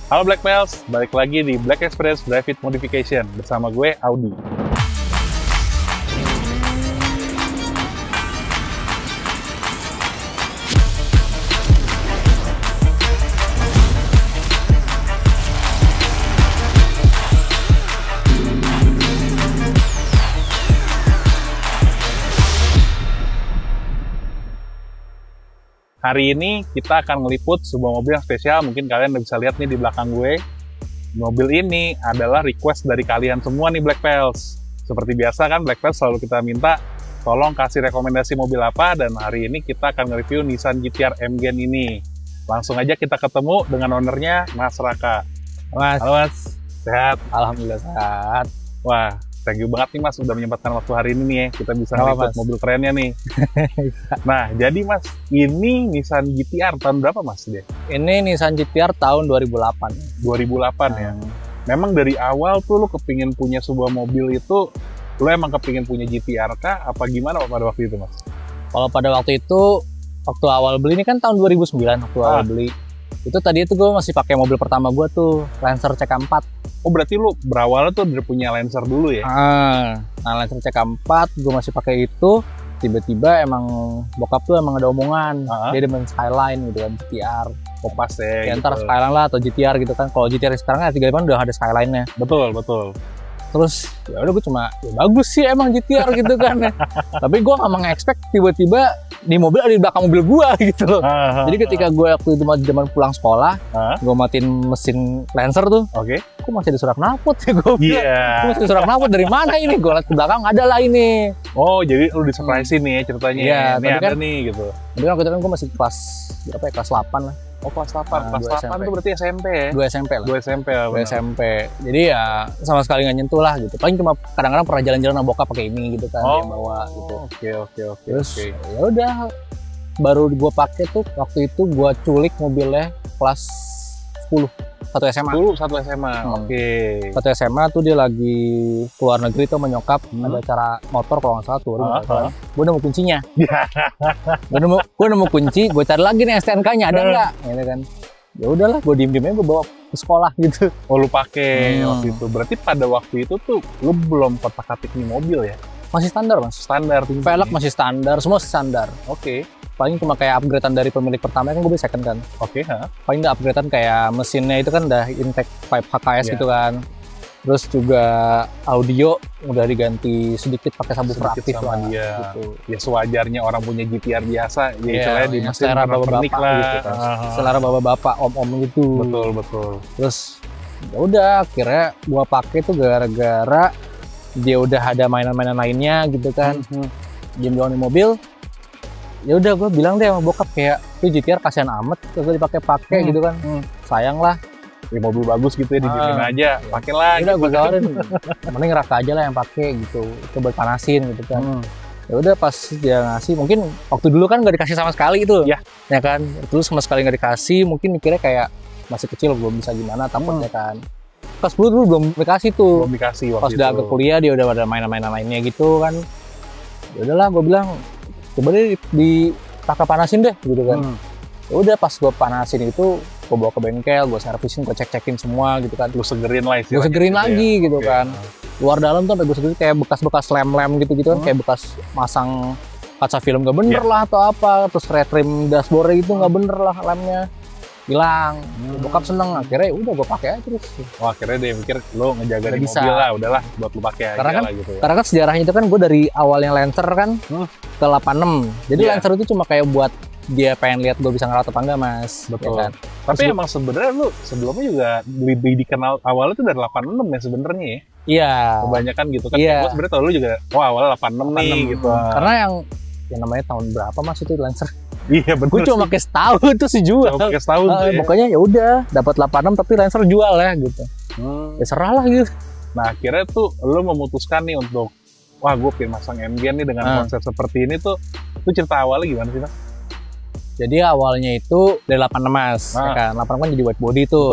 Halo Black Pals, balik lagi di Black Express Drive It Modification bersama gue, Audi. Hari ini kita akan meliput sebuah mobil yang spesial. Mungkin kalian udah bisa lihat nih di belakang gue. Mobil ini adalah request dari kalian semua nih Black Pals. Seperti biasa kan Black Pals selalu kita minta tolong kasih rekomendasi mobil apa, dan hari ini kita akan nge-review Nissan GT-R M-Gen ini. Langsung aja kita ketemu dengan ownernya, Mas Raka. Mas. Halo Mas, sehat? Alhamdulillah sehat. Wah, thank you banget nih Mas udah menyempatkan waktu hari ini nih ya. Kita bisa ngeliput mobil kerennya nih. Nah, jadi Mas, ini Nissan GT-R tahun berapa Mas dia? Ini Nissan GT-R tahun 2008. 2008 ya? Memang dari awal tuh lu kepingin punya sebuah mobil itu, lu emang kepingin punya GT-R kah? Apa gimana pada waktu itu Mas? Kalau pada waktu itu, waktu awal beli ini kan tahun 2009 waktu awal beli. Itu tadi itu gue masih pakai mobil pertama gue tuh, Lancer CK4. Oh berarti lu berawal tuh udah punya Lancer dulu ya? Nah Lancer CK4 gue masih pakai itu. Tiba-tiba emang bokap tuh emang ada omongan, dia demen Skyline gitu kan, GT-R. Oh pas ya, gitu. Ntar Skyline lah atau GT-R gitu kan. Kalau GT-R sekarang kan R35 udah ada Skyline-nya. Betul, betul. Terus ya udah gue cuma ya bagus sih emang GT-R gitu kan. Tapi gue nggak meng-expect tiba-tiba di mobil ada di belakang mobil gue gitu loh. Jadi ketika gue waktu itu zaman pulang sekolah, gue matiin mesin Lancer tuh. Kok masih ada surat knalpot ya gue bilang. Kok masih ada surat knalpot dari mana ini? Gue liat ke belakang ada lah ini. Oh jadi lu disurprisein nih ya ceritanya. Iya, ini ada nih gitu. Tapi kan waktu itu kan gue masih kelas berapa ya? Kelas 8 lah. Oh kelas 8, kelas 8 itu berarti SMP ya? 2 SMP lah. 2 SMP lah. 2 SMP. Jadi ya sama sekali nggak nyentuh lah gitu. Paling cuma kadang-kadang pernah jalan-jalan sama bokap pakai ini gitu kan, dia bawa gitu. Oke. Terus ya udah baru gue pakai tuh waktu itu gue culik mobilnya kelas 10, satu SMA. Satu SMA. Satu SMA tuh dia lagi keluar negeri tuh menyokap, ada acara motor kalau nggak salah tuh. Gue nemu kuncinya. Gue nemu kunci, gue cari lagi nih STNK-nya ada nggak? Gitu kan. Ya udahlah, gue diem-diem aja gue bawa ke sekolah gitu. Oh lu pakai waktu itu. Berarti pada waktu itu tuh lu belum kotak-katik nih mobil ya? Masih standar mas. Standar. Velg masih standar, semua standar. Paling cuma kayak upgradean dari pemilik pertama kan gue beli second kan. Paling udah upgradean kayak mesinnya itu kan udah intake pipe HKS gitu kan. Terus juga audio udah diganti sedikit pakai subwoofer aktif lah gitu. Ya sewajarnya orang punya GT-R biasa, ya istilahnya di mesin selera bapak-bapak lah. Gitu kan. Selera bapak-bapak, om-om gitu. Betul. Terus ya udah akhirnya gua pakai tuh gara-gara dia udah ada mainan-mainan lainnya gitu kan. Dia doang di mobil. Ya udah gue bilang deh sama bokap kayak tuh GT-R kasihan amat kalau dipakai-pakai gitu kan. Sayang lah. Ya mobil bagus gitu ya, dibeliin aja, pakai lah. Udah gue tawarin, mending Raka aja lah yang pakai gitu, coba panasin gitu kan. Ya udah pas dia ngasih, mungkin waktu dulu kan nggak dikasih sama sekali itu, ya kan. Terus sama sekali nggak dikasih, mungkin mikirnya kayak masih kecil belum bisa gimana takutnya kan. Pas dulu belum dikasih tuh. Belum dikasih waktu pas udah agak kuliah dia udah ada mainan-mainan lainnya gitu kan. Ya udahlah gue bilang coba deh di Raka panasin deh gitu kan. Ya udah pas gue panasin itu gue bawa ke bengkel, gue servisin, gue cek-cekin semua gitu kan. Gue segerin lah istilahnya. Gue segerin lagi gitu kan. Luar dalam tuh sampai gue segerin kayak bekas-bekas lem-lem gitu kan, kayak bekas masang kaca film gak bener lah atau apa, terus retrim dashboard gitu gak bener lah lemnya. Hilang. Bokap seneng, akhirnya udah gue pakai aja terus. Oh akhirnya dia mikir lo ngejaga di mobil lah, udahlah buat lo pakai aja kan, lah gitu ya. Karena kan sejarahnya itu kan gue dari awal yang Lancer kan ke 86. Jadi Lancer itu cuma kayak buat dia pengen lihat gue bisa ngerawat apa enggak mas. Betul. Ya kan? Tapi emang sebenarnya lu sebelumnya juga lebih dikenal awalnya tuh dari 86 ya sebenarnya ya. Iya. Kebanyakan gitu kan. Gue sebenarnya tau lu juga, awalnya 86 nih gitu. Karena yang namanya tahun berapa mas itu Lancer? Iya betul. Gue cuma pakai setahun tuh sih jual. Cuma pakai setahun. Pokoknya ya udah dapat 86 tapi Lancer jual ya gitu. Ya serah lah gitu. Nah akhirnya tuh lu memutuskan nih untuk wah gue pengen masang M-Gen nih dengan konsep seperti ini tuh cerita awalnya gimana sih Mas? Jadi awalnya itu dari 86 mas, ya kan? 86 kan jadi white body tuh.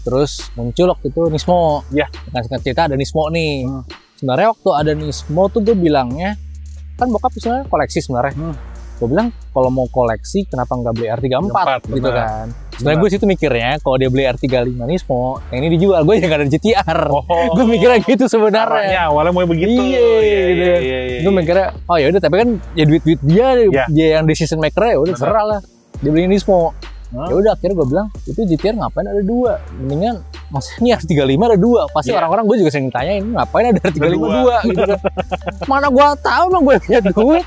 Terus muncul waktu itu Nismo. Dengan singkat cerita ada Nismo nih. Sebenarnya waktu ada Nismo tuh gue bilangnya, kan bokap sebenarnya koleksi sebenarnya. Gue bilang kalau mau koleksi kenapa nggak beli R34 gitu kan. Sebenarnya gue situ mikirnya kalau dia beli R35 Nismo, yang ini dijual, gue yang gak ada GTR. Gue mikirnya gitu sebenarnya. Awalnya mau begitu. Iya. Gue mikirnya, oh ya udah, tapi kan ya duit dia yang decision maker ya udah serah lah. Dia beli Nismo. Ya udah akhirnya gue bilang, itu GTR ngapain ada 2? Mendingan maksudnya R35 ada 2. Pasti orang-orang gue juga sering tanyain, ngapain ada R35 2 gitu kan. Mana gue tahu emang gue punya duit.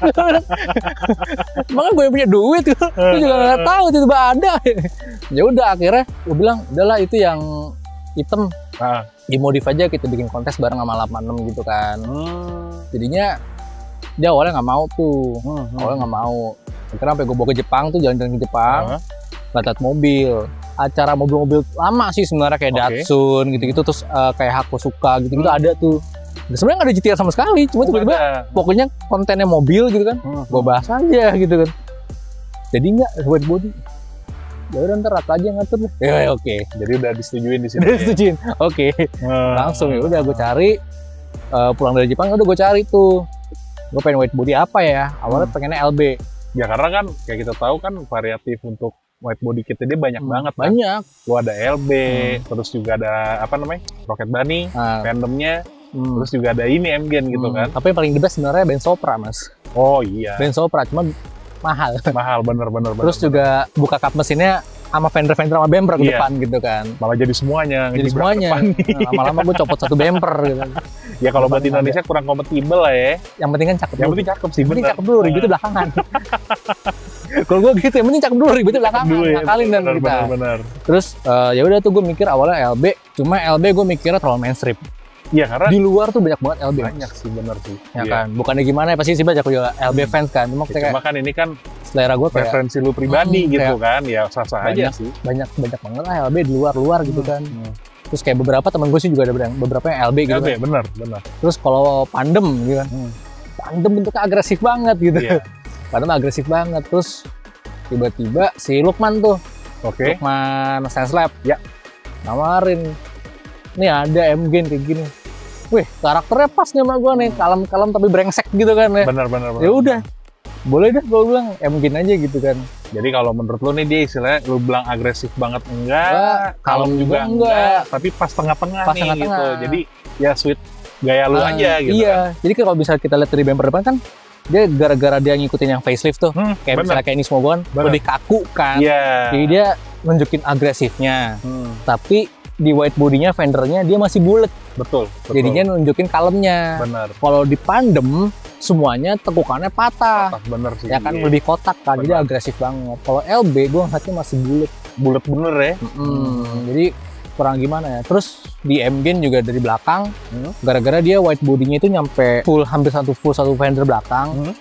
Emang gue punya duit, gue juga nggak tahu tiba-tiba ada. Ya udah akhirnya gue bilang, udahlah itu yang hitam dimodif aja, kita bikin kontes bareng sama 86 gitu kan. Jadinya dia awalnya nggak mau tuh, awalnya nggak mau. Akhirnya sampai gue bawa ke Jepang tuh, jalan-jalan ke Jepang, lihat mobil, acara mobil-mobil lama sih sebenarnya kayak Datsun gitu-gitu, terus kayak Hakosuka gitu-gitu ada tuh. Sebenarnya nggak ada GTR sama sekali, cuma tiba-tiba pokoknya kontennya mobil gitu kan, gue bahas aja gitu kan. Jadi nggak white body. Ya udah ntar Raka aja ngatur deh. Ya oke. Jadi udah disetujuin di sini. Disetujuin. Oke. Langsung ya udah gue cari pulang dari Jepang udah gue cari tuh. Gue pengen white body apa ya? Awalnya pengennya LB. Ya karena kan kayak kita tahu kan variatif untuk white body kita dia banyak banget kan. Banyak. Lu ada LB, terus juga ada apa namanya? Rocket Bunny, fandomnya, terus juga ada ini M-Gen gitu kan. Tapi yang paling the best sebenarnya Benz Sopra, Mas. Oh iya. Benz Sopra cuma mahal. Mahal bener. Terus juga buka kap mesinnya sama fender-fender sama bumper ke depan gitu kan. Malah jadi semuanya. Jadi semuanya. Lama-lama gue copot satu bumper gitu. Ya kalau buat Indonesia kurang kompatibel lah ya. Yang penting kan cakep. Yang penting cakep sih, bener. Yang penting cakep dulu, ribetnya belakangan. Kalau gue gitu, yang penting cakep dulu, ribetnya belakangan. Ngakalin dan kita. Bener. Terus ya udah tuh gue mikir awalnya LB, cuma LB gue mikirnya terlalu mainstream. Iya karena di luar tuh banyak banget LB. Banyak sih, bener sih. Ya kan, bukannya gimana ya, pasti sih banyak juga LB fans kan. Cuma kan ini kan selera gue kayak preferensi lu pribadi gitu kan, ya sah-sah aja sih. Banyak banget lah LB di luar gitu kan. Terus kayak beberapa temen gue sih juga ada beberapa yang LB gitu kan. Bener. Terus kalau Pandem gitu kan, Pandem bentuknya agresif banget gitu. Pandem agresif banget. Terus tiba-tiba si Lukman tuh, Lukman Sense Lab, nawarin, nih ada M-Gen kayak gini. Wih, karakternya pas nih sama gue nih, kalem-kalem tapi brengsek gitu kan ya. Bener. Ya udah, boleh dah gue bilang M-Gen aja gitu kan. Jadi kalau menurut lu nih dia istilahnya lu bilang agresif banget enggak, kalem juga enggak, tapi pas tengah-tengah nih gitu. Jadi ya sweet gaya lu aja gitu. Iya, jadi kalau bisa kita lihat dari bumper depan kan, dia gara-gara dia ngikutin yang facelift tuh, kayak misalnya kayak ini semua kan lebih kaku kan. Jadi dia nunjukin agresifnya, tapi di white body-nya, fendernya dia masih bulat. Betul. Jadinya nunjukin kalemnya. Kalau di Pandem semuanya tekukannya patah. Bener sih. Ya kan lebih kotak kan, jadi agresif banget. Kalau LB gue ngeliatnya masih bulat bener ya. Jadi kurang gimana ya. Terus di M-Gen juga dari belakang, gara-gara dia white body-nya itu nyampe hampir satu fender belakang.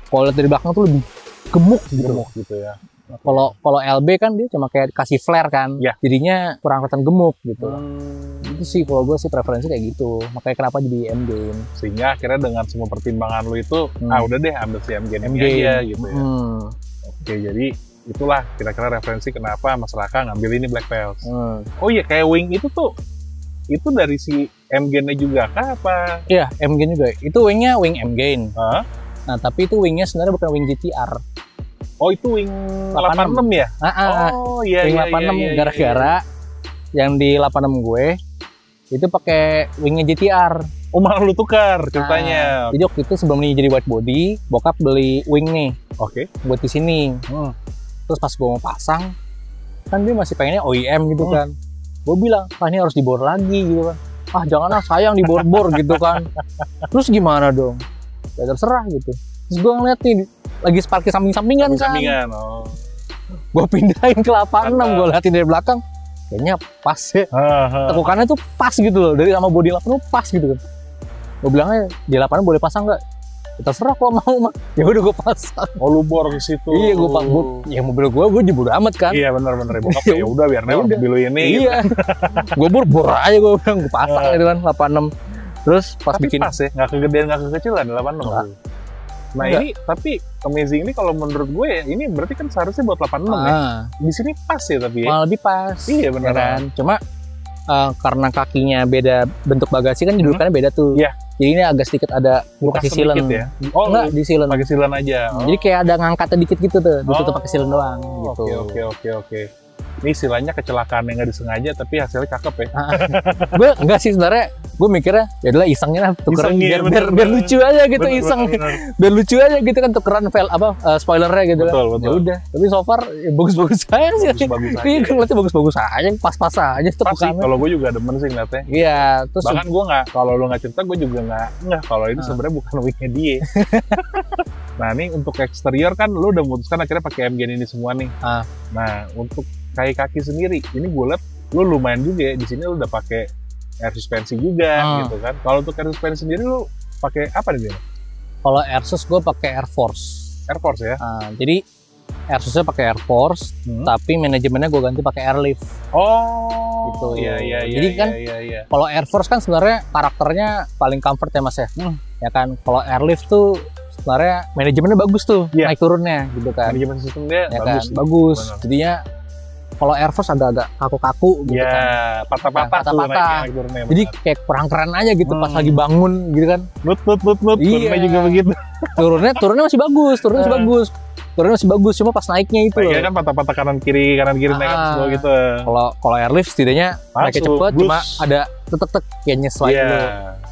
Kalau lihat dari belakang tuh lebih gemuk gitu ya. Kalau LB kan dia cuma kayak kasih flare kan, jadinya kurang kelihatan gemuk gitu. Itu sih kalau gue sih preferensi kayak gitu. Makanya kenapa jadi M-Gen. Sehingga akhirnya dengan semua pertimbangan lu itu, udah deh ambil si M-Gen aja gitu ya. Oke, jadi itulah kira-kira referensi kenapa Mas Raka ngambil ini Black Pels. Oh iya, kayak wing itu tuh, itu dari si M-Gen-nya juga kah apa? Iya, M-Gen juga. Itu wingnya wing M-Gen. Nah, tapi itu wingnya sebenarnya bukan wing GTR. Oh, itu wing 86 ya? Oh iya. Wing 86 gara-gara yang di 86 gue itu pakai wingnya GTR. Oh, malah lu tukar ceritanya. Jadi waktu itu sebelum ini jadi white body, bokap beli wing nih. Buat di sini. Terus pas gue mau pasang, kan dia masih pengennya OEM gitu kan. Gue bilang, ini harus dibor lagi gitu kan. Janganlah, sayang dibor-bor gitu kan. Terus gimana dong? Ya terserah gitu. Terus gue ngeliat nih, lagi parkir samping-sampingan kan. Gue pindahin ke 86, gue liatin dari belakang. Kayaknya pas ya. Tekukannya tuh pas gitu loh, dari sama body 86 pas gitu kan. Gue bilangnya, di 86 boleh pasang nggak? Terserah kalau mau mah. Ya udah gue pasang. Oh, lu bor ke situ. Iya, ya mobil gue jebur amat kan. Iya bener bokap ya udah biar mobil lu ini. Iya. Gue bor aja gue bilang, gue pasang gitu kan 86. Terus pas tapi bikin pas ya, nggak kegedean nggak kekecilan 86. Nah ini tapi amazing ini kalau menurut gue ya, ini berarti kan seharusnya buat 86 ya. Di sini pas ya tapi ya. Malah lebih pas. Iya beneran. Ya kan? Cuma karena kakinya beda, bentuk bagasi kan dudukannya beda tuh. Iya. Jadi ini agak sedikit ada kasih silen ya. Oh enggak, di silen. Pakai silen aja. Jadi kayak ada ngangkatnya dikit gitu tuh. Ditutup pakai silen doang gitu. Oke. Ini istilahnya kecelakaan yang nggak disengaja tapi hasilnya cakep ya. Gue enggak sih sebenarnya, gue mikirnya ya adalah isengnya lah, tukeran biar lucu aja gitu, iseng. Biar lucu aja gitu kan, tukeran spoilernya gitu. Betul. Ya udah, tapi so far ya bagus-bagus aja sih. Bagus-bagus aja. Iya, ngeliatnya bagus-bagus aja, pas-pas aja tuh bukannya. Kalau gue juga demen sih ngeliatnya. Iya, terus bahkan gue nggak, kalau lo nggak cerita gue juga nggak kalau ini sebenarnya bukan wignya dia. Nah ini untuk eksterior kan lo udah memutuskan akhirnya pakai M-Gen ini semua nih. Nah untuk kaki sendiri, ini gue liat lo lumayan juga ya, di sini lo udah pakai air suspensi juga gitu kan. Kalau untuk air suspensi sendiri lo pakai apa nih dia? Kalau air sus gue pakai Air Force. Air Force ya? Jadi air susnya pakai Air Force, tapi manajemennya gue ganti pakai Airlift. Oh, gitu. Iya. Jadi kan kalau Air Force kan sebenarnya karakternya paling comfort ya mas ya. Ya kan, kalau Airlift tuh sebenarnya manajemennya bagus tuh, naik turunnya gitu kan. Manajemen sistemnya ya bagus. Kan? Bagus. Jadinya kalau Air Force agak-agak kaku-kaku gitu kan. Patah-patah. Jadi kayak kurang keren aja gitu pas lagi bangun gitu kan. Nut. Turunnya juga begitu. Turunnya masih bagus, turunnya masih bagus, cuma pas naiknya itu loh. Kan patah-patah kanan kiri naik atas bawah gitu. Kalau Airlift setidaknya naiknya cepet, cuma ada tek kayak nyesuai dulu.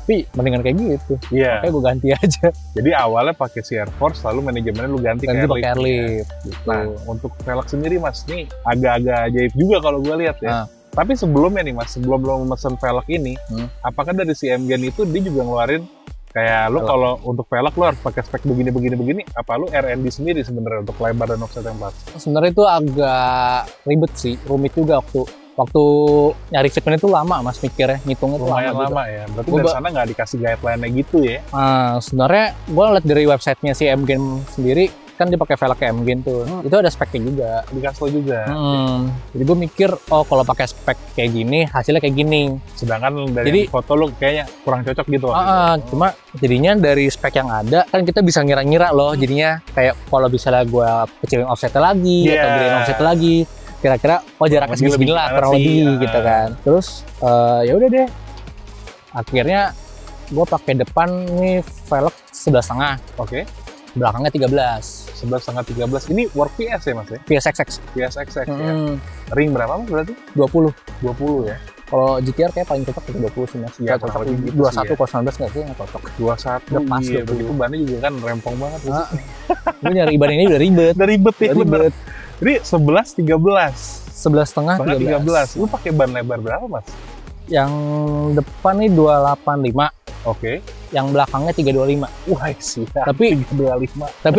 Tapi mendingan kayak gitu. Kayak gue ganti aja. Jadi awalnya pakai si Air Force, lalu manajemennya lu ganti ke Airlift. Gitu. Nah, untuk velg sendiri mas, nih agak-agak ajaib juga kalau gue lihat ya. Tapi sebelumnya nih mas, sebelum lo mesen velg ini, apakah dari si M-Gen itu dia juga ngeluarin kayak lu kalau untuk velg lu harus pakai spek begini, apa lu R&D sendiri sebenarnya untuk lebar dan offset yang pas? Sebenarnya itu agak ribet sih, rumit juga waktu nyari fitment itu lama mas mikirnya, ngitungnya tuh lama ya. Berarti dari sana nggak dikasih guideline-nya gitu ya? Sebenarnya gue liat dari websitenya si M-Gen sendiri kan dia pakai velg M-Gen tuh, itu ada speknya juga, dikasih lo juga. Jadi gue mikir, oh kalau pakai spek kayak gini hasilnya kayak gini. Sedangkan dari foto lu kayaknya kurang cocok gitu. Cuma jadinya dari spek yang ada kan kita bisa ngira-ngira loh, jadinya kayak kalau misalnya gue kecilin offsetnya lagi atau gedein offsetnya lagi, kira-kira jaraknya segini lah kurang lebih gitu kan. Terus ya udah deh, akhirnya gue pakai depan nih velg 11,5. Oke. Belakangnya 13. 11,5 13. Ini work PS ya mas ya? PSXX ya. Ring berapa mas berarti? 20 ya? Kalau GTR kayak paling cocok 20 sih mas. Iya, cocok. Gitu 21 kalau 19 nggak sih nggak cocok. 21 pas iya, begitu bannya juga kan rempong banget. Gue nyari ban ini udah ribet. Ribet. Jadi 11 13. 11,5 13. Lu pakai ban lebar berapa mas? Yang depan nih 285. Oke. Yang belakangnya 325. Wah, siap. Tapi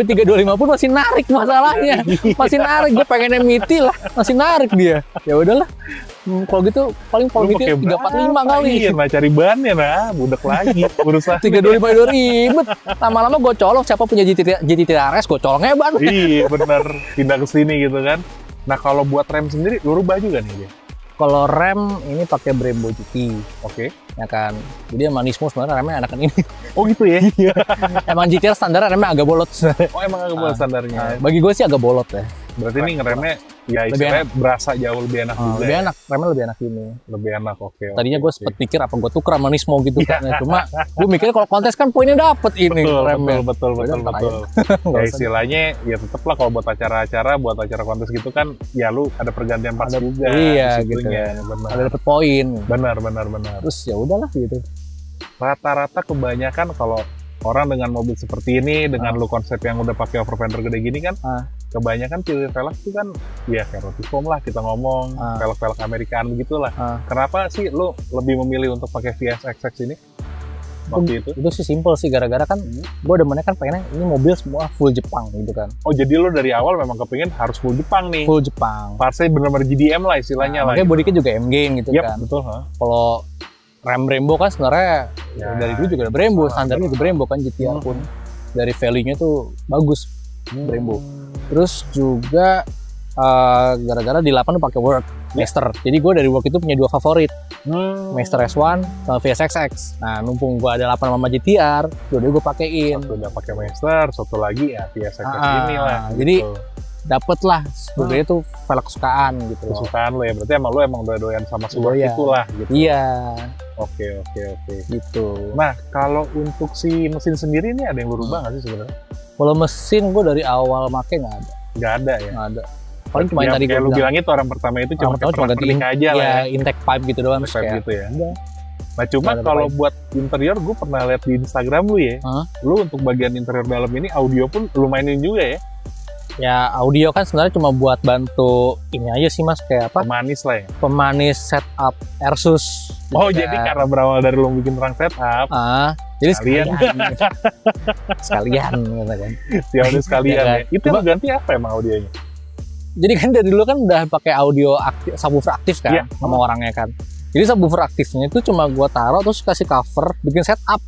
325 pun masih narik masalahnya. Masih narik, gue pengennya miti lah, masih narik dia. Ya udahlah. Kalau gitu paling miti 345 kali. Iya, nah cari bannya budak lagi urusan. 325 udah ribet. Lama-lama gue colok, siapa punya GT RS gue coloknya ban. Iya, bener. Pindah ke sini gitu kan. Nah, kalau buat rem sendiri lu rubah juga nih dia. Kalau rem ini pakai Brembo GT. Oke. Ya kan. Jadi sama Nismo sebenarnya remnya enakan ini. Oh gitu ya? Emang GTR standar remnya agak bolot. Oh emang agak bolot standarnya. Bagi gue sih agak bolot ya. Berarti ini ngeremnya ya istilahnya berasa jauh lebih enak juga. Lebih enak, remnya lebih enak ini. Lebih enak, oke. Tadinya gue sempet pikir apa gue tuker sama Nismo gitu kan. Cuma gue mikirnya kalau kontes kan poinnya dapet ini remnya. Betul. Ya istilahnya ya tetep lah kalau buat acara kontes gitu kan ya lu ada pergantian parts juga. Iya gitu. Ada dapet poin. Benar. Terus ya udahlah gitu. Rata-rata kebanyakan kalau orang dengan mobil seperti ini, dengan lu konsep yang udah pakai overfender gede gini kan, kebanyakan pilih velg itu kan ya kayak roti foam lah kita ngomong, velg Amerikaan begitulah. Kenapa sih lu lebih memilih untuk pakai VSXX ini? Waktu itu sih simple sih, gara-gara kan gue demennya kan pengennya ini mobil semua full Jepang gitu kan. Oh jadi lu dari awal memang kepingin harus full Jepang nih? Full Jepang. Partsnya bener-bener GDM lah istilahnya lah. Makanya bodinya juga M-Gen gitu kan. Betul. Kalau rem Brembo kan sebenarnya dari dulu juga ada Brembo, standarnya juga Brembo kan GTR pun. Dari value-nya tuh bagus Brembo. Terus juga gara-gara di 8 pakai Work Master. Jadi gue dari Work itu punya 2 favorit. Master S1 sama VSXX. Nah, numpung gue ada 8 sama GTR, dua-dua gue pakein. Satu udah pakai Master, satu lagi ya VSXX ini lah. Jadi dapet lah sebenarnya tuh velg kesukaan gitu. Kesukaan lo ya, berarti emang lo emang doyan sama Work itulah gitu. Iya. Oke. Gitu. Nah, kalau untuk si mesin sendiri ini ada yang lu rubah nggak sih sebenarnya? Kalau mesin gue dari awal make nggak ada. Nggak ada ya? Nggak ada. Paling cuma yang tadi kayak lu bilang itu orang pertama itu cuma ganti aja lah ya. Intake pipe gitu doang. Pipe gitu ya. Nah cuma kalau buat interior gue pernah lihat di Instagram lu ya, lu untuk bagian interior dalam ini audio pun lu mainin juga ya? Ya audio kan sebenarnya cuma buat bantu ini aja sih mas, kayak apa? Pemanis lah ya? Pemanis setup Airsus. Oh gitu jadi kan. Karena berawal dari lu bikin terang setup. Jadi sekalian gitu kan. Sekalian ya. Itu lu ganti apa emang audionya? Jadi kan dari dulu kan udah pakai audio aktif, subwoofer aktif kan sama orangnya kan. Jadi subwoofer aktifnya itu cuma gua taruh terus kasih cover, bikin setup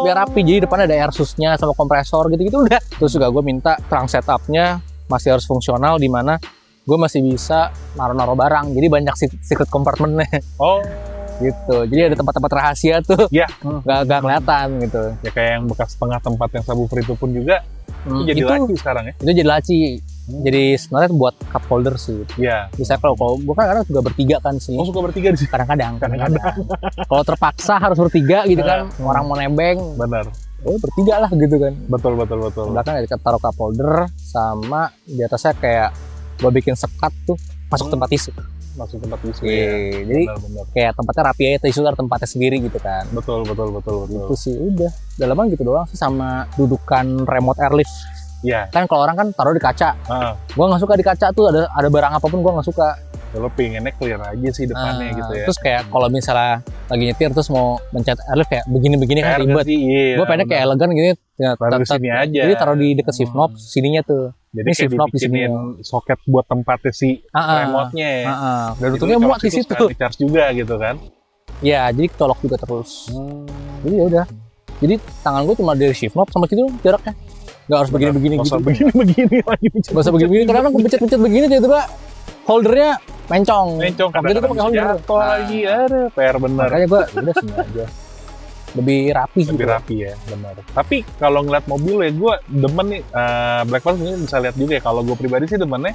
biar rapi. Jadi depannya ada airsusnya sama kompresor gitu-gitu udah. Terus juga gua minta terang setupnya masih harus fungsional, di mana gua masih bisa naruh-naruh barang. Jadi banyak secret compartmentnya. Gitu. Jadi ada tempat-tempat rahasia tuh. Gak kelihatan gitu. Ya kayak yang bekas tengah tempat yang subwoofer itu pun juga itu jadi laci sekarang ya. Itu jadi laci. Jadi sebenarnya buat cup holder sih. Iya. Bisa kalau gue kan kadang juga bertiga kan sih. Oh suka bertiga sih. Kadang-kadang. Kalau terpaksa harus bertiga gitu kan. Orang mau nebeng. Benar. Bertiga lah gitu kan. Betul. Belakang ada taruh cup holder sama di atasnya kayak gue bikin sekat tuh masuk tempat tisu. Ya. Jadi benar. Kayak tempatnya rapi aja, tisu ada tempatnya sendiri gitu kan. Betul. Itu sih udah. Dalaman gitu doang sih, sama dudukan remote airlift. Iya. Kan kalau orang kan taruh di kaca. Gua nggak suka di kaca tuh, ada barang apapun gua nggak suka. Lo pengennya clear aja sih depannya gitu ya. Terus kayak kalau misalnya lagi nyetir terus mau mencet airlift kayak begini-begini kan ribet. Gua pengennya kayak elegan gini. Taruh di sini aja. Jadi taruh di deket shift knob sininya tuh. Jadi ini shift knob di sini. Soket buat tempatnya si remote-nya ya. Dan untungnya muat di situ. Di-charge juga gitu kan. Iya, jadi colok juga terus. Jadi ya udah. Jadi tangan gua cuma dari shift knob sama gitu jaraknya. Gak harus begini-begini gitu. Begini lagi. Gak usah begini-begini, karena aku pencet-pencet begini tiba-tiba holdernya mencong. Kadang-kadang itu pakai holder. Jatuh lagi, ada PR bener. Makanya gua udah sini aja. Lebih rapi Lebih rapi ya, benar. Tapi kalau ngeliat mobil ya, gua demen nih, Black Pals ini bisa lihat juga ya. Kalau gua pribadi sih demennya,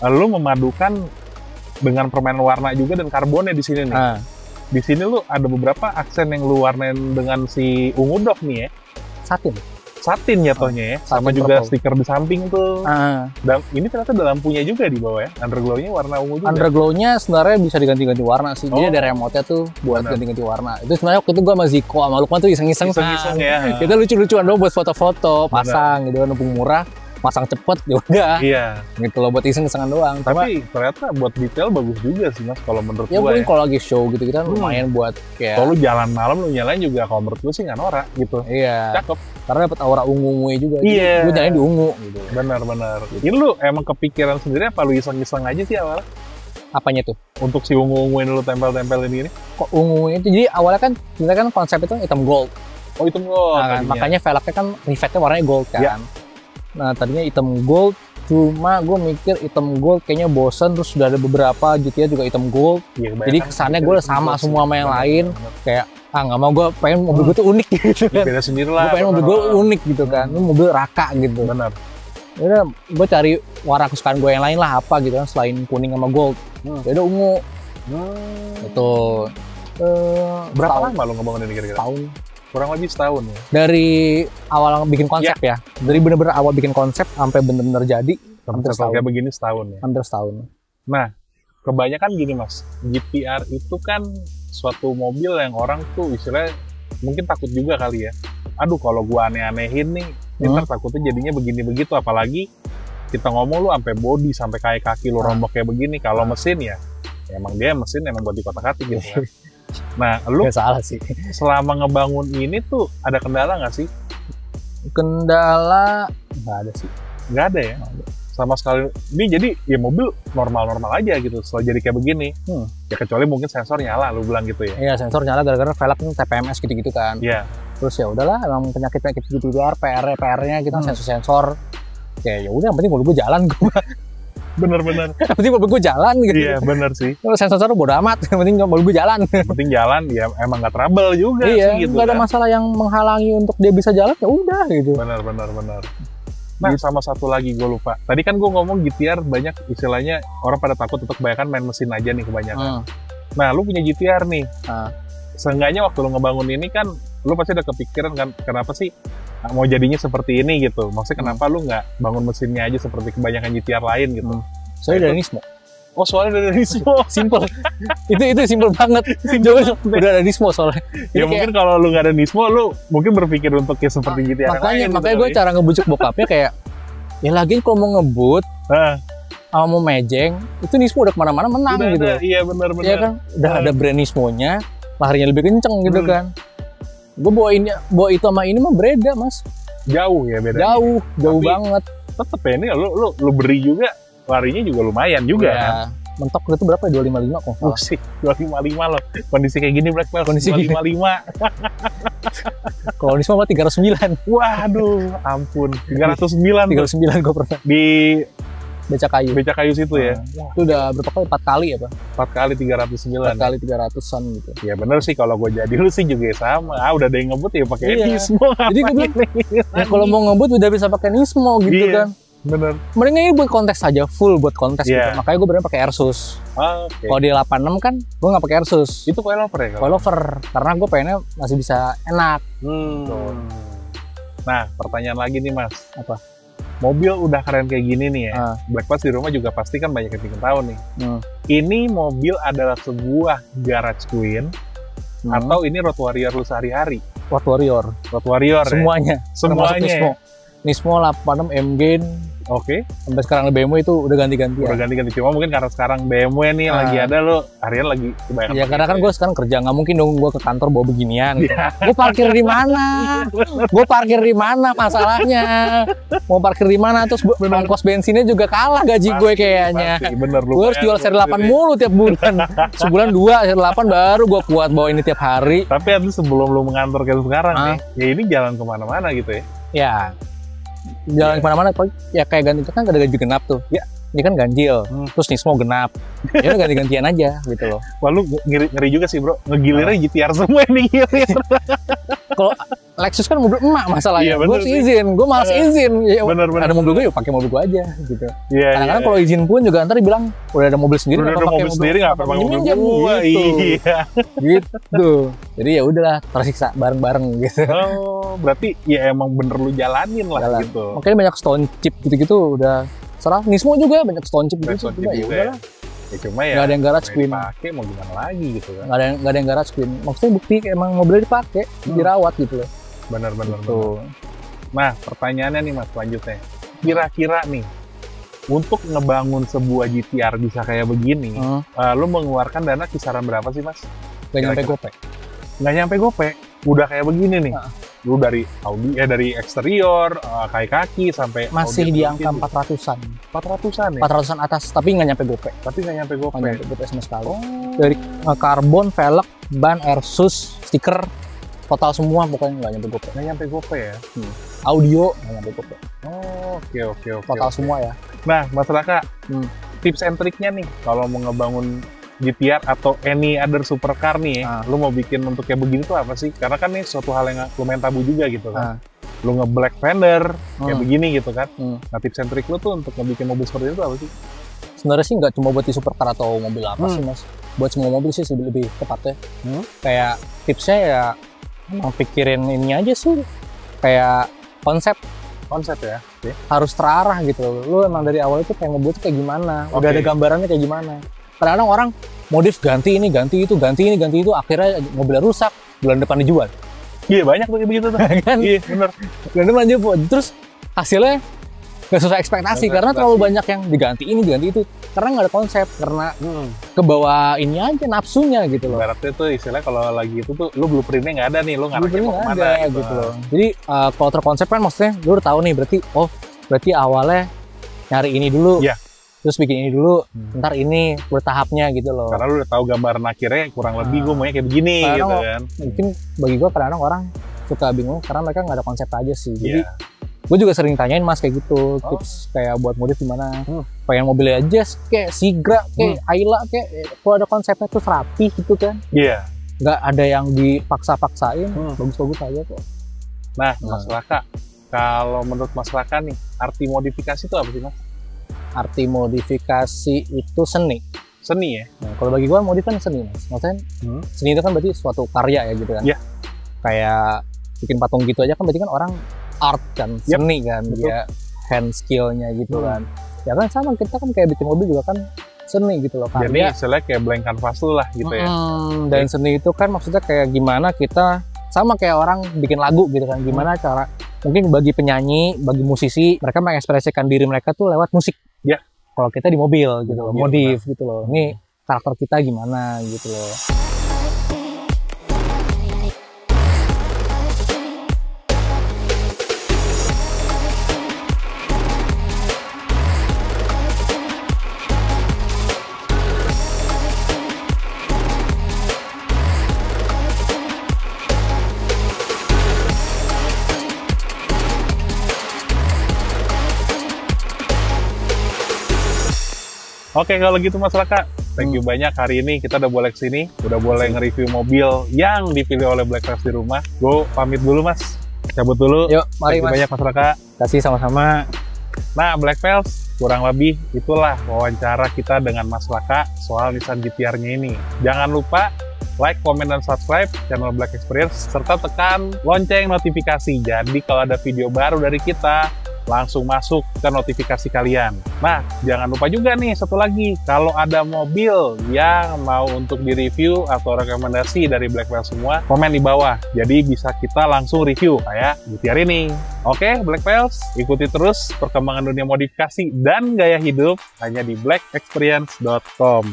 lu memadukan dengan permainan warna juga dan karbonnya di sini nih. Di sini lu ada beberapa aksen yang lu warnain dengan si ungu dog nih ya. Satin jatuhnya ya, sama juga stiker di samping tuh. Dan ini ternyata ada lampunya juga di bawah ya. Underglow-nya warna ungu juga. Underglow-nya sebenarnya bisa diganti-ganti warna sih. Jadi ada remote-nya tuh buat ganti-ganti warna. Itu sebenarnya waktu itu gua sama Ziko sama Lukman tuh iseng-iseng ya. Kita lucu-lucuan doang buat foto-foto, pasang gitu, mumpung murah. Pasang cepet ya udah. Iya. Gitu loh, buat iseng-isengan doang. Tapi ternyata buat detail bagus juga sih mas kalau menurut ya, gua ya. Kalau lagi show gitu kan lumayan buat kayak. Kalau lu jalan malam lu nyalain juga kalau menurut gua sih nggak norak gitu. Iya. Cakep. Karena dapat aura ungu-ungunya juga. Iya. Gue nyalain di ungu gitu. Benar. Gitu. Ini lu emang kepikiran sendiri apa lu iseng-iseng aja sih awalnya? Apanya tuh? Untuk si ungu-ungu yang lu tempel-tempelin ini? Kok ungunya itu? Jadi awalnya kan kita kan konsep itu hitam gold. Oh hitam gold. Nah, makanya velgnya kan rivetnya warnanya gold kan. Ya. Nah tadinya hitam gold, cuma gue mikir hitam gold kayaknya bosen, terus sudah ada beberapa GTR juga hitam gold. Ya, jadi kesannya gue sama semua sama yang lain. Kayak nggak mau, gue pengen mobil gue tuh unik gitu kan. Beda sendiri lah. Gue pengen mobil gue unik gitu kan. Ini mobil raka gitu. Benar. Udah gue cari warna kesukaan gue yang lain lah apa gitu kan selain kuning sama gold. Udah ungu. Itu. Berapa lama lo ngebangun ini kira-kira? Tahun. Kurang lebih setahun ya? Dari awal bikin konsep ya. Dari bener-bener awal bikin konsep sampai bener-bener jadi. Hampir setahun. Kayak begini setahun ya? Hampir setahun. Nah, kebanyakan gini mas, GTR itu kan suatu mobil yang orang tuh istilahnya mungkin takut juga kali ya. Aduh kalau gua aneh-anehin nih, ntar takutnya jadinya begini-begitu. Apalagi kita ngomong lu sampai body, sampai kayak kaki lu rombok kayak begini. Kalau mesin ya, emang dia mesin emang buat dikotak-katik gitu kan. Nah, lu salah sih. Selama ngebangun ini tuh ada kendala nggak sih? Kendala nggak ada sih. Nggak ada ya? Sama sekali. Ini jadi ya mobil normal-normal aja gitu setelah jadi kayak begini. Ya kecuali mungkin sensor nyala, lu bilang gitu ya? Iya, sensor nyala gara-gara velg TPMS gitu-gitu kan. Iya. Terus ya udahlah, emang penyakit-penyakit gitu PR-nya kita sensor-sensor. Ya udah, yang penting mobil gue jalan gue. Bener-bener. Yang penting mobil gue jalan gitu. Iya bener sih. Kalau sensor bodo amat, yang penting mobil gue jalan. Yang penting jalan, ya emang gak trouble juga sih gitu. Iya, gak ada masalah yang menghalangi untuk dia bisa jalan, ya udah gitu. Bener. Nah sama satu lagi gue lupa. Tadi kan gue ngomong GTR banyak istilahnya orang pada takut untuk kebanyakan main mesin aja nih kebanyakan. Nah lu punya GTR nih. Seenggaknya waktu lu ngebangun ini kan, lu pasti udah kepikiran kan kenapa sih mau jadinya seperti ini gitu. Maksudnya kenapa lu nggak bangun mesinnya aja seperti kebanyakan GTR lain gitu. Soalnya dari Nismo. Oh, soalnya dari Nismo. Simple. itu simple banget. Udah ada Nismo soalnya. Ya mungkin kalau lu nggak ada Nismo, lu mungkin berpikir untuk kayak seperti GTR. Makanya gue cara ngebujuk bokapnya kayak, ya lagian kalau mau ngebut, sama mau mejeng, itu Nismo udah kemana-mana menang udah gitu. Iya benar-benar. Iya kan, udah ada brand Nismo-nya, larinya lebih kenceng gitu kan. Gue bawa itu sama ini mah beda mas. Jauh ya beda. Jauh banget. Tetep ya ini lu beri juga, larinya juga lumayan juga kan. Mentok itu berapa ya? 255 kok. Oh sih, 255 loh. Kondisi kayak gini Black Belt, kondisi 255. Kalau Nismo mah 309. Waduh, ampun. 309 gue pernah. Di Becakayu situ ya. Itu udah berapa kali? 4 kali ya, Pak? 4 kali 309. 4 kali 300-an gitu. Ya bener sih, kalau gue jadi lu sih juga sama. Udah ada yang ngebut ya pakai Nismo. Jadi gue bilang, ya kalau mau ngebut udah bisa pakai Nismo gitu kan. Bener. Mending ini buat kontes aja, full buat kontes gitu. Makanya gue bener pakai Airsus. Kalau di 86 kan gue nggak pakai Airsus. Itu coilover ya? Coilover, karena gue pengennya masih bisa enak. Nah, pertanyaan lagi nih mas. Apa? Mobil udah keren kayak gini nih ya. Black Pass di rumah juga pasti kan banyak yang ingin tahu nih. Ini mobil adalah sebuah garage queen atau ini road warrior lu sehari-hari? Road warrior Semuanya. Ya? Semuanya. Nismo 86 M-Gain. Oke. Sampai sekarang BMW itu udah ganti-ganti. Cuma mungkin karena sekarang BMW nih lagi ada, lo harian lagi kebanyakan. Ya karena kan gue sekarang kerja, nggak mungkin dong gue ke kantor bawa beginian. Gitu. Gue parkir di mana? Masalahnya? Mau parkir di mana? Terus ongkos bensinnya juga kalah gaji gue kayaknya. Bener, gue harus jual seri 8 mulu tiap bulan. Sebulan 2 seri 8 baru gue kuat bawa ini tiap hari. Tapi itu sebelum lu mengantor kayak sekarang nih, ya ini jalan kemana-mana gitu ya? Ya. Jalan kemana-mana, ya kayak ganti kan ada ganjil genap tuh. Ya, ini kan ganjil, terus Nismo genap. Ya udah ganti-gantian aja gitu loh. Wah lu ngeri juga sih bro, ngegilirnya GTR semua yang digilir. Kalau Lexus kan mobil emak masalahnya. Gue izin, gue malas izin. Ya, bener. Ada mobil gue, yuk pakai mobil gue aja gitu. Kadang-kadang kalau izin pun juga ntar dibilang udah ada mobil sendiri, udah ada mobil sendiri nggak pakai mobil gue. Gitu. Jadi ya udahlah tersiksa bareng-bareng gitu. Oh, berarti ya emang bener lu jalanin lah gitu. Makanya banyak stone chip gitu-gitu udah serah. Nismo juga banyak stone chip gitu. Ya udahlah. Ya cuma ya nggak ada yang garage queen, pakai mau gimana lagi gitu kan. Nggak ada yang garage queen, maksudnya bukti emang mobilnya dipakai, dirawat gitu loh. Bener. Nah pertanyaannya nih mas selanjutnya, kira-kira nih untuk ngebangun sebuah GTR bisa kayak begini, lu mengeluarkan dana kisaran berapa sih mas? Nggak nyampe gope, udah kayak begini nih. Lu dari Audi dari eksterior, kaki sampai masih di angka 400-an. 400-an ya? 400-an atas, tapi nggak nyampe gope. Nggak nyampe gope sama sekali. Dari karbon, velg, ban, Airsus, stiker, total semua pokoknya nggak nyampe gope. Ya? Audio nggak nyampe gope. Oke. Total semua ya. Nah, Mas Raka, tips and triknya nih kalau mau ngebangun GTR atau any other supercar nih, lu mau bikin untuk kayak begini tuh apa sih? Karena kan ini suatu hal yang lumayan tabu juga gitu kan. Lu nge-black fender kayak begini gitu kan. Nah tips and trick lu tuh untuk ngebikin mobil seperti itu apa sih? Sebenarnya sih nggak cuma buat di supercar atau mobil apa sih mas. Buat semua mobil sih lebih tepatnya. Kayak tipsnya ya emang pikirin ini aja sih. Kayak konsep ya. Harus terarah gitu. Lu emang dari awal itu kayak mobil itu kayak gimana. Udah ada gambarannya kayak gimana. Kadang-kadang orang modif ganti ini, ganti itu, akhirnya mobilnya rusak, bulan depan dijual. Iya banyak tuh begitu tuh. Kan? Iya bener. Bulan depan dijual, terus hasilnya nggak sesuai ekspektasi karena terlalu banyak yang diganti ini, diganti itu. Karena nggak ada konsep, karena kebawa ini aja nafsunya gitu loh. Berarti tuh istilahnya kalau lagi itu tuh lu blueprintnya nggak ada nih, lu ngarahnya mau kemana gitu loh. Jadi kalau terkonsep kan maksudnya lu udah tahu nih berarti awalnya nyari ini dulu. Iya. Terus bikin ini dulu, ntar ini bertahapnya gitu loh. Karena lu udah tahu gambaran akhirnya kurang lebih gue maunya kayak begini gitu kan. Mungkin bagi gue kadang-kadang orang suka bingung karena mereka nggak ada konsep aja sih. Jadi gue juga sering tanyain mas kayak gitu, tips kayak buat modif gimana. Pengen mobilnya aja kayak Sigra, kayak Ayla, kayak kalau ada konsepnya tuh rapi gitu kan. Iya. Nggak ada yang dipaksa-paksain, bagus-bagus aja kok. Nah, Mas Raka, kalau menurut Mas Raka nih, arti modifikasi itu apa sih mas? Arti modifikasi itu seni ya. Nah, kalau bagi gua modif kan seni mas. Maksudnya seni itu kan berarti suatu karya ya gitu kan. Iya. Kayak bikin patung gitu aja kan berarti kan orang art kan, seni kan. Dia hand skillnya gitu kan. Ya kan sama, kita kan kayak bikin mobil juga kan seni gitu loh, karya. Jadi istilahnya kayak blank canvas lu lah gitu ya. Dan seni itu kan maksudnya kayak gimana kita, sama kayak orang bikin lagu gitu kan, gimana cara, mungkin bagi penyanyi, bagi musisi, mereka mengekspresikan diri mereka tuh lewat musik. Ya. Kalau kita di mobil gitu loh, modif gitu loh. Ini karakter kita gimana gitu loh. Oke, kalau gitu Mas Raka, thank you banyak. Hari ini kita udah boleh kesini, udah boleh nge-review mobil yang dipilih oleh Black Pels di rumah. Gue pamit dulu Mas, cabut dulu. Yuk, mari Mas. Banyak Mas Raka. Kasih sama-sama. Nah, Black Pels, kurang lebih itulah wawancara kita dengan Mas Raka soal Nissan GT-R-nya ini. Jangan lupa like, comment, dan subscribe channel Black Experience, serta tekan lonceng notifikasi. Jadi kalau ada video baru dari kita, langsung masuk ke notifikasi kalian. Nah, jangan lupa juga nih, satu lagi, kalau ada mobil yang mau untuk direview atau rekomendasi dari Black Pels semua, komen di bawah. Jadi bisa kita langsung review kayak GT-R ini. Oke, Black Pels, ikuti terus perkembangan dunia modifikasi dan gaya hidup hanya di blackexperience.com.